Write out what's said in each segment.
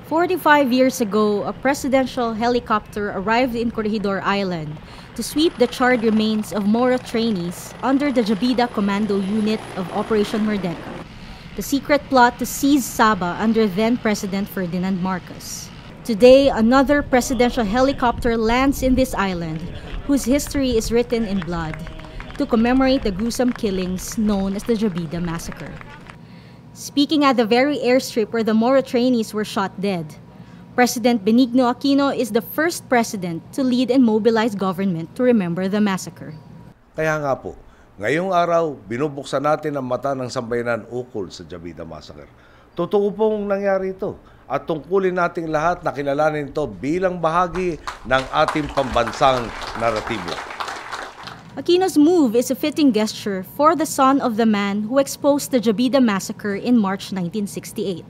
45 years ago, a presidential helicopter arrived in Corregidor Island to sweep the charred remains of Moro trainees under the Jabida Commando Unit of Operation Merdeka, the secret plot to seize Sabah under then-President Ferdinand Marcos. Today, another presidential helicopter lands in this island, whose history is written in blood, to commemorate the gruesome killings known as the Jabida Massacre. Speaking at the very airstrip where the Moro trainees were shot dead, President Benigno Aquino is the first president to lead and mobilize government to remember the massacre. Kaya nga po, ngayong araw, binubuksan natin ang mata ng sambayanan ukol sa Jabida Massacre. Totoo pong nangyari ito at tungkulin nating lahat na kilalanin ito bilang bahagi ng ating pambansang naratibo. Aquino's move is a fitting gesture for the son of the man who exposed the Jabida Massacre in March 1968,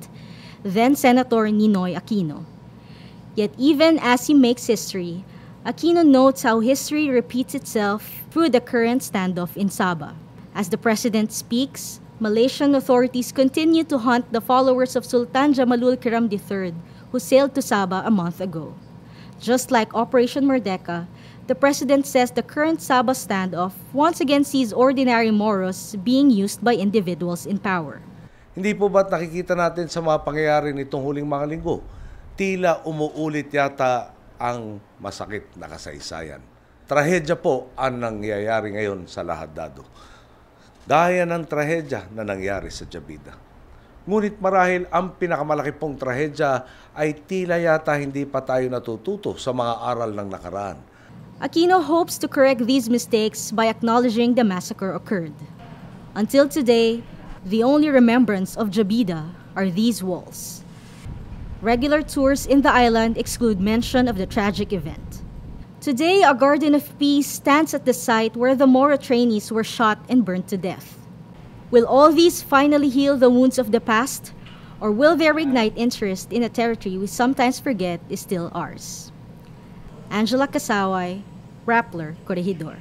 then Senator Ninoy Aquino. Yet even as he makes history, Aquino notes how history repeats itself through the current standoff in Sabah. As the president speaks, Malaysian authorities continue to hunt the followers of Sultan Jamalul Kiram III, who sailed to Sabah a month ago. Just like Operation Merdeka, the president says the current Sabah standoff once again sees ordinary Moros being used by individuals in power. Hindi po ba't nakikita natin sa mga pangyayari nitong huling mga linggo? Tila umuulit yata ang masakit na kasaysayan. Trahedya po ang nangyayari ngayon sa Lahad-Dado. Gaya ng trahedya na nangyari sa Jabida. Ngunit marahil ang pinakamalaki pong trahedya ay tila yata hindi pa tayo natututo sa mga aral ng nakaraan. Aquino hopes to correct these mistakes by acknowledging the massacre occurred. Until today, the only remembrance of Jabida are these walls. Regular tours in the island exclude mention of the tragic event. Today, a garden of peace stands at the site where the Moro trainees were shot and burned to death. Will all these finally heal the wounds of the past, or will they reignite interest in a territory we sometimes forget is still ours? Angela Kasaway, Rappler, Corregidor.